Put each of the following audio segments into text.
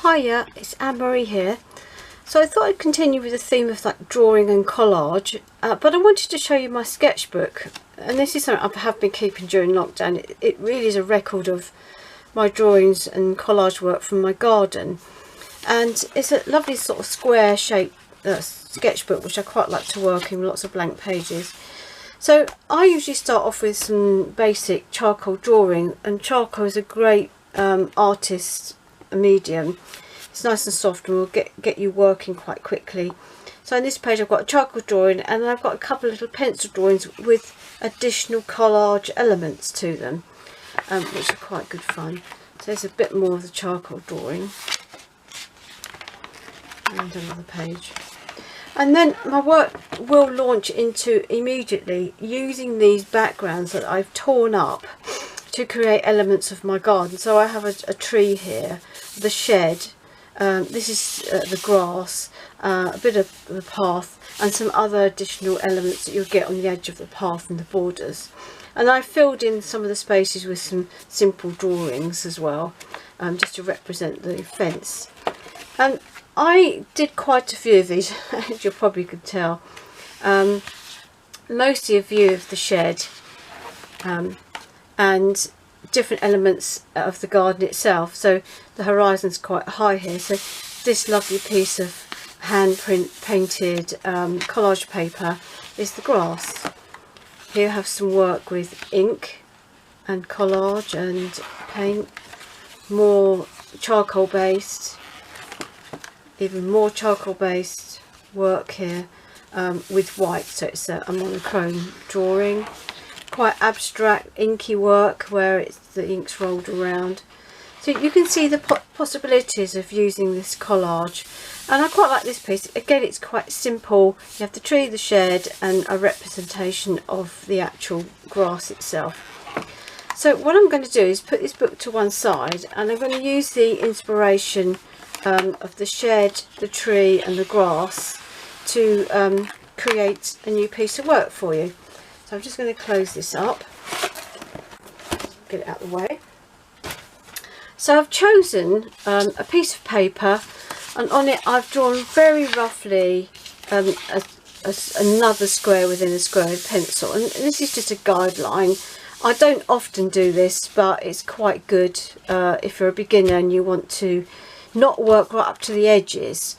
Hiya, it's Anne-Marie here. So I thought I'd continue with the theme of like drawing and collage, but I wanted to show you my sketchbook, and this is something I have been keeping during lockdown. It really is a record of my drawings and collage work from my garden, and it's a lovely sort of square shaped sketchbook which I quite like to work in, lots of blank pages. So I usually start off with some basic charcoal drawing, and charcoal is a great artist medium. It's nice and soft and will get you working quite quickly. So on this page I've got a charcoal drawing, and then I've got a couple of little pencil drawings with additional collage elements to them, which are quite good fun. So there's a bit more of the charcoal drawing, and another page. And then my work will launch into immediately using these backgrounds that I've torn up to create elements of my garden. So I have a tree here, the shed, this is the grass, a bit of the path, and some other additional elements that you'll get on the edge of the path and the borders. And I filled in some of the spaces with some simple drawings as well, just to represent the fence. And I did quite a few of these, as you probably could tell. Mostly a view of the shed, and different elements of the garden itself. So the horizon's quite high here. So this lovely piece of hand painted collage paper is the grass. Here I have some work with ink and collage and paint, more charcoal based, even more charcoal based work here with white, so it's a monochrome drawing. Quite abstract inky work where the ink's rolled around. So you can see the possibilities of using this collage, and I quite like this piece. Again, it's quite simple. You have the tree, the shed, and a representation of the actual grass itself. So what I'm going to do is put this book to one side, and I'm going to use the inspiration of the shed, the tree and the grass to create a new piece of work for you. So I'm just going to close this up, get it out of the way. So I've chosen a piece of paper, and on it I've drawn very roughly another square within a square with pencil, and this is just a guideline. I don't often do this, but it's quite good if you're a beginner and you want to not work right up to the edges.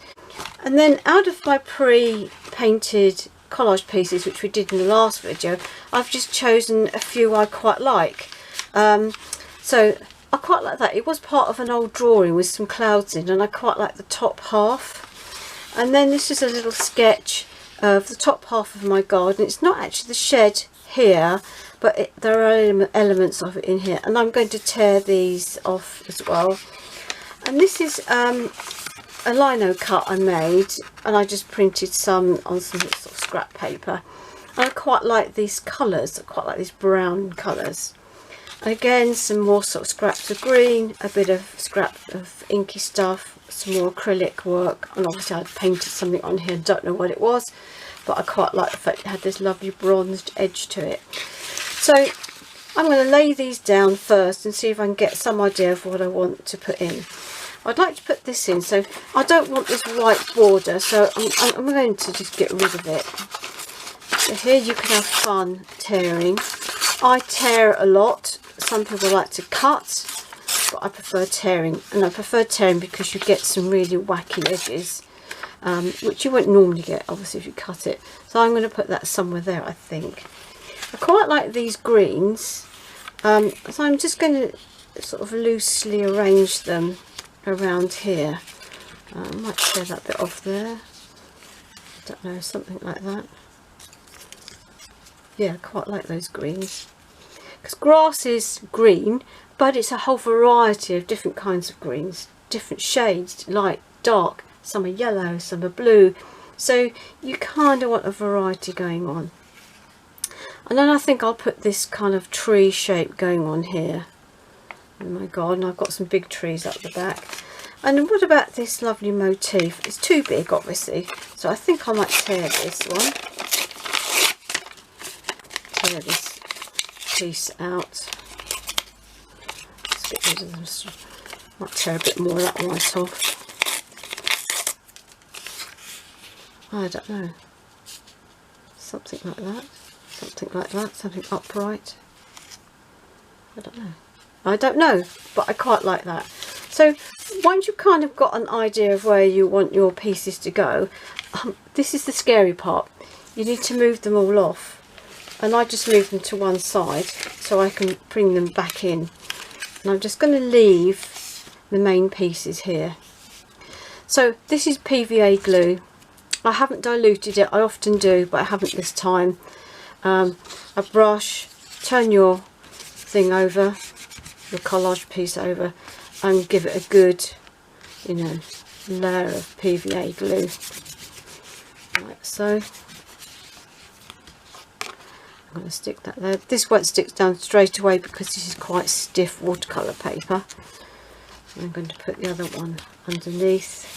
And then out of my pre-painted collage pieces, which we did in the last video, I've just chosen a few I quite like. So I quite like that. It was part of an old drawing with some clouds in, and I quite like the top half. And then this is a little sketch of the top half of my garden. It's not actually the shed here, but there are elements of it in here, and I'm going to tear these off as well. And this is a lino cut I made, and I just printed some on some sort of scrap paper. And I quite like these colours. I quite like these brown colours. Again, some more sort of scraps of green, a bit of scrap of inky stuff, some more acrylic work, and obviously I'd painted something on here, don't know what it was, but I quite like the fact it had this lovely bronzed edge to it. So I'm going to lay these down first and see if I can get some idea of what I want to put in. I'd like to put this in, so I don't want this white border, so I'm going to just get rid of it. So here you can have fun tearing. I tear a lot. Some people like to cut, but I prefer tearing, and I prefer tearing because you get some really wacky edges, which you wouldn't normally get obviously if you cut it. So I'm going to put that somewhere there, I think. I quite like these greens, so I'm just going to sort of loosely arrange them around here. I might tear that bit off there. I don't know, something like that. Yeah, I quite like those greens. Because grass is green, but it's a whole variety of different kinds of greens, different shades, light, dark, some are yellow, some are blue. So you kind of want a variety going on. And then I think I'll put this kind of tree shape going on here in my garden. I've got some big trees up the back. And what about this lovely motif? It's too big, obviously, so I think I might tear this one. Tear this piece out. Let's get rid of this. Might tear a bit more of that right off. I don't know, something like that, something like that, something upright. I don't know, but I quite like that. So once you've kind of got an idea of where you want your pieces to go, this is the scary part. You need to move them all off, and I just move them to one side so I can bring them back in. And I'm just going to leave the main pieces here. So this is PVA glue. I haven't diluted it, I often do, but I haven't this time. A brush, turn your thing over, your collage piece over, and give it a good, you know, layer of PVA glue, like so. I'm going to stick that there. This won't stick down straight away because this is quite stiff watercolour paper. I'm going to put the other one underneath.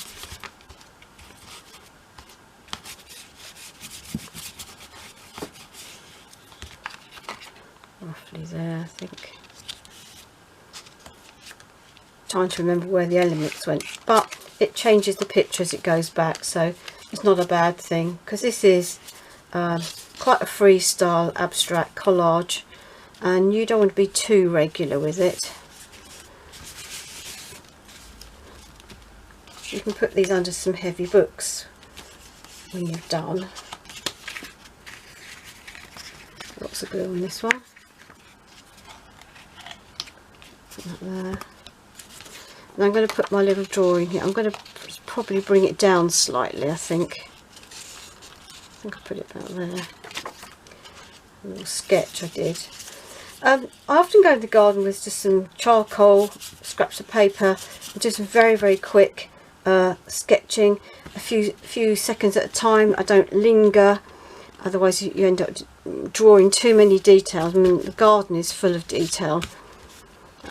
Roughly there, I think. Trying to remember where the elements went, but it changes the picture as it goes back, so it's not a bad thing, because this is quite a freestyle abstract collage, and you don't want to be too regular with it. You can put these under some heavy books when you've done. Lots of glue on this one. Put that there. And I'm going to put my little drawing here. I'm going to probably bring it down slightly, I think. I put it about there. A little sketch I did. I often go in the garden with just some charcoal, scraps of paper, and just very, very quick sketching, a few seconds at a time. I don't linger, otherwise you end up drawing too many details. I mean, the garden is full of detail.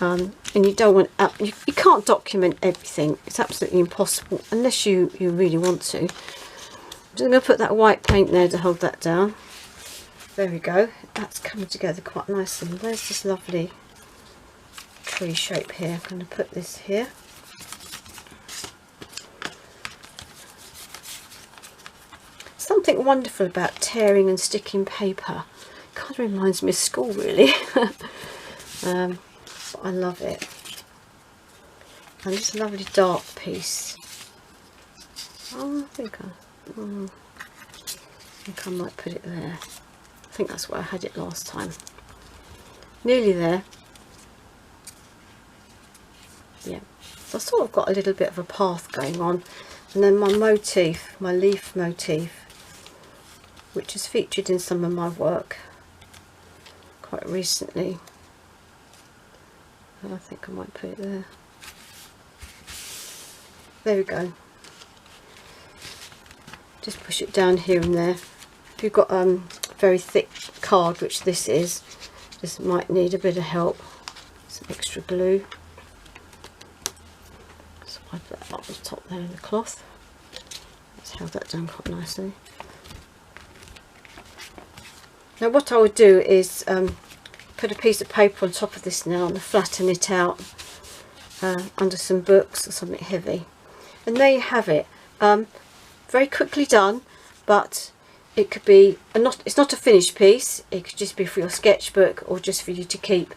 And you don't want, you can't document everything. It's absolutely impossible unless you really want to. I'm just going to put that white paint there to hold that down. There we go. That's coming together quite nicely. There's this lovely tree shape here. I'm going to put this here. Something wonderful about tearing and sticking paper. Kind of reminds me of school, really. But I love it. And this lovely dark piece. Oh, I think I might put it there. I think that's where I had it last time. Nearly there. Yeah. So I sort of got a little bit of a path going on. And then my motif, my leaf motif, which is featured in some of my work quite recently. I think I might put it there. There we go. Just push it down here and there. If you've got very thick card, which this is, this might need a bit of help. Some extra glue. So I put that up the top there in the cloth. Let's held that down quite nicely. Now what I would do is put a piece of paper on top of this now and flatten it out under some books or something heavy. And there you have it. Very quickly done, but it could be it's not a finished piece. It could just be for your sketchbook or just for you to keep